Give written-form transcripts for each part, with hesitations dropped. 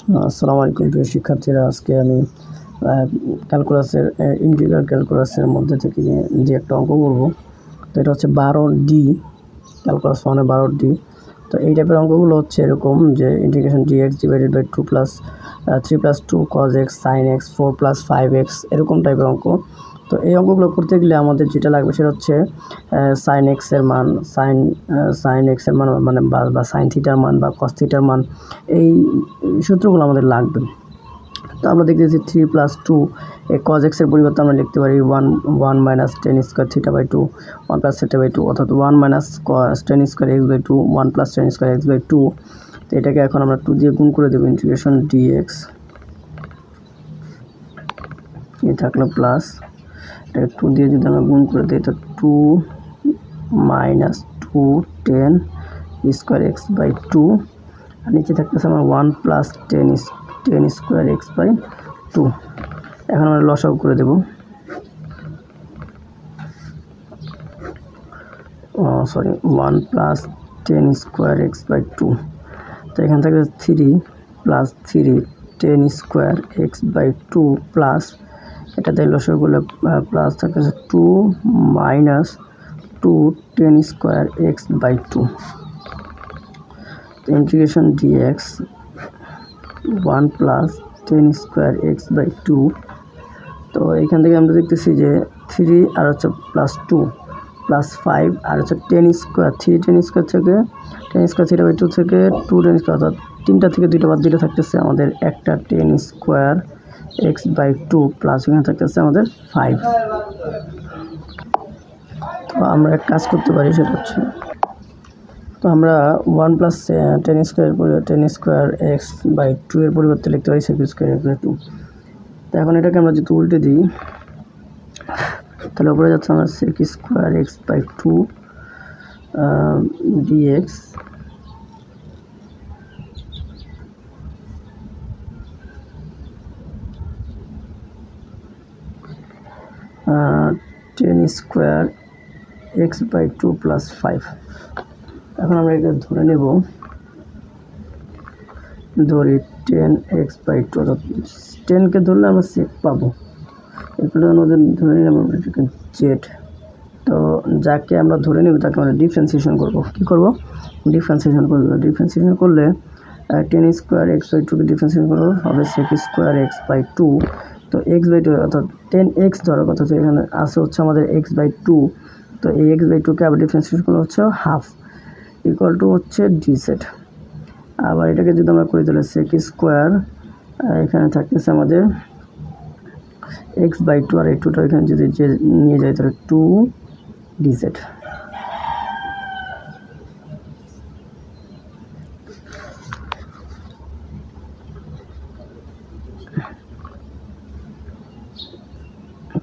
আসসালামু আলাইকুম প্রিয় শিক্ষার্থীরা। আজকে আমি ক্যালকুলাসের ইন্টিগ্রাল ক্যালকুলাসের মধ্যে থেকে যে একটা অঙ্ক করব। তো এটা হচ্ছে 12D, ক্যালকুলাস 1-এর 12D। তো এই টাইপের অঙ্কগুলো হচ্ছে এরকম যে integration dx divided by 2 plus 3 plus 2 cos x sin x 4 plus 5x এরকম টাইপের অঙ্ক। তো এই অঙ্কগুলো করতে গেলে আমাদের যেটা লাগবে সেটা হচ্ছে সাইন এক্সের মান, সাইন এক্সের মান মানে বা সাইন থিটার মান বা কস থিটার মান, এই সূত্রগুলো আমাদের লাগবে। তো আমরা দেখতেছি 3 প্লাস 2 এই কজ এক্সের পরিবর্তে আমরা লিখতে পারি 1 minus tan square theta by 2 1 plus theta by 2, অর্থাৎ 1 minus tan square x by 2 1 plus tan square x by 2। তো এটাকে এখন আমরা 2 দিয়ে গুণ করে দেবো। ইন্টিগ্রেশন ডিএক্স এ থাকলো প্লাস, এটাকে 2 দিয়ে যদি আমরা গুণ করে দিই তো 2 minus 2 tan square x by 2, আর নিচে থাকতেছে আমার 1 plus tan square x by 2। এখন আমরা লসাগু করে দেব। 1 plus tan square x by 2। তো এখান থেকে 3 plus 3 tan square x by 2 plus এটাতে লসাগু করলে প্লাস থাকতেছে 2 minus 2 tan square x by 2। Integration dx 1 plus tan square x by 2। তো এখান থেকে আমরা দেখতেছি যে 3 আর হচ্ছে প্লাস 2 প্লাস 5 আর হচ্ছে টেন স্কোয়ার, 3 টেন স্কোয়ার থেকে টেন স্কোয়ার থিটা বাই 2 থেকে 2 টেন স্কোয়ার, অর্থাৎ 3টা থেকে 2টা বাদ দিলে থাকতেছে আমাদের একটা tan square x by 2 plus এখানে থাকতেছে আমাদের 5। তো আমরা এক কাজ করতে পারি, সেটা হচ্ছে তো আমরা 1 plus tan square x by 2 এর পরিবর্তে লিখতে পারি সেক স্কোয়ার এক্স বাই 2। তো এখন এটাকে আমরা যদি উল্টে দিই তাহলে উপরে যাচ্ছে আমরা sec square x by 2 dx tan square x by 2 plus 5। এখন আমরা এটা ধরে নেব, ধরি 10x বাই 2, অর্থাৎ 10কে ধরলে আমরা সেক পাবো। এগুলো আমাদের ধরে নিলাম আমরা এটাকে জেড। তো যাকে আমরা ধরে নেব তাকে আমরা ডিফারেন্সিয়েশন করব। কী করব? ডিফারেন্সিয়েশন করব। ডিফারেন্সিয়েশন করলে 10 স্কোয়ার এক্স বাই 2কে ডিফারেন্সিয়েশন করবো হবে সেক স্কোয়ার এক্স বাই 2। তো এক্স বাই 2 অর্থাৎ 10x ধরার কথা, তো এখানে আসে হচ্ছে আমাদের এক্স বাই 2। তো এই এক্স বাই 2কে আবার ডিফারেন্সিয়েশন করলে হচ্ছে হাফ ইকুয়াল টু হচ্ছে ডিজেড। আবার এটাকে যদি আমরা করি তাহলে সেক স্কোয়ার এখানে থাকতেছে আমাদের এক্স বাই 2, আর এই 2টা এখানে যদি নিয়ে যাই তাহলে 2 ডিজেড।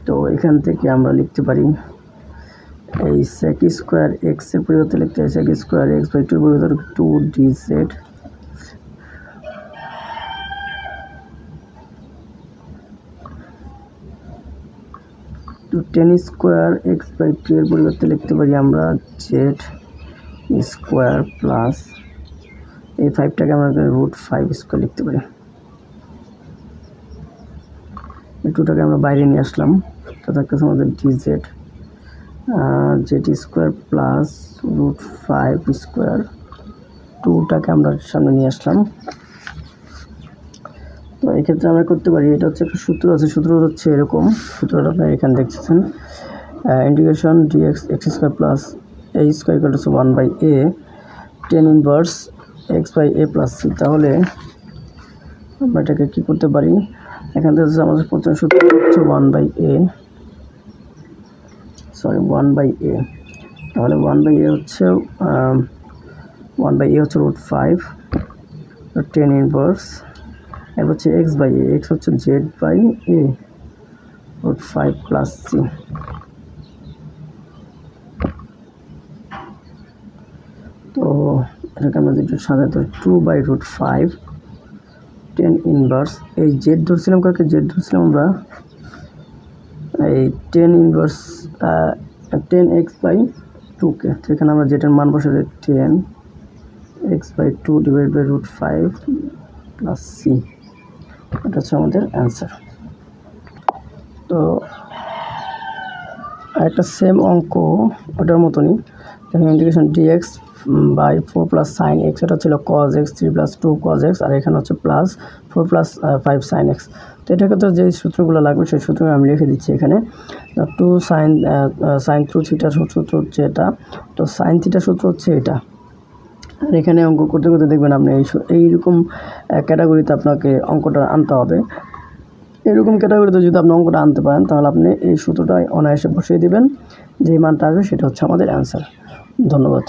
তো এখান থেকে আমরা লিখতে পারি এই সেক স্কোয়ার এক্স এর পরিবর্তে লিখতে হয় সেক স্কোয়ার এক্স বাই 2 এর পরিবর্তে 2 ডিজেড। তো 10 স্কোয়ার এক্স বাই 2 এর পরিবর্তে লিখতে পারি আমরা জেড স্কোয়ার প্লাস এই 5টাকে আমরা √5 স্কোয়ার লিখতে পারি। এই 2টাকে আমরা বাইরে নিয়ে আসলাম, তো থাকতেছে আমাদের dz z square plus √5 square. 2টাকে আমরা সামনে নিয়ে আসলাম। তো এক্ষেত্রে আমরা করতে পারি, এটা হচ্ছে একটা সূত্র আছে, সূত্র হচ্ছে এরকম, সূত্রটা আপনারা এখানে দেখতেছেন integration dx x square plus A square equal to 1 by A tan inverse x by A plus C. তাহলে আমরা এটাকে কী করতে পারি, এখান থেকে আমাদের প্রথম সূত্র হচ্ছে 1 বাই এ, তাহলে 1 বাই এ হচ্ছে √5 টেন ইনভার্স, এবার হচ্ছে এক্স বাই এ, এক্স হচ্ছে z by A √5 plus C. তো এটাকে আমরা যদি সাজাতে 2 বাই √5 টেন ইনভার্স, এই জেড ধরছিলাম কাকে, জেড ধরছিলাম আমরা এই টেন ইনভার্স 10x বাই 2কে। তো এখানে আমরা জেডের মান বসাতে 10x by 2 divide by √5 plus C, এটা হচ্ছে আমাদের অ্যান্সার। তো আরেকটা সেম অঙ্ক ওটার মতনই, দেখুন integration dx by 4 plus sine x, এটা ছিল cos x 3 plus 2 cos x, আর এখানে হচ্ছে প্লাস 4 প্লাস 5 সাইন এক্স। তো এটাকে তো যেই সূত্রগুলো লাগবে সেই সূত্রগুলো আমি লিখে দিচ্ছি এখানে। 2 সাইন থ্রু থিটার সূত্র হচ্ছে এটা, তো সাইন থিটার সূত্র হচ্ছে এটা। আর এখানে অঙ্ক করতে করতে দেখবেন আপনি এইরকম ক্যাটাগরিতে আপনাকে অঙ্কটা আনতে হবে। এরকম ক্যাটাগরিতে যদি আপনি অঙ্কটা আনতে পারেন তাহলে আপনি এই সূত্রটা অনায়াসে বসিয়ে দিবেন, যেই মানটা আসবে সেটা হচ্ছে আমাদের অ্যান্সার। ধন্যবাদ।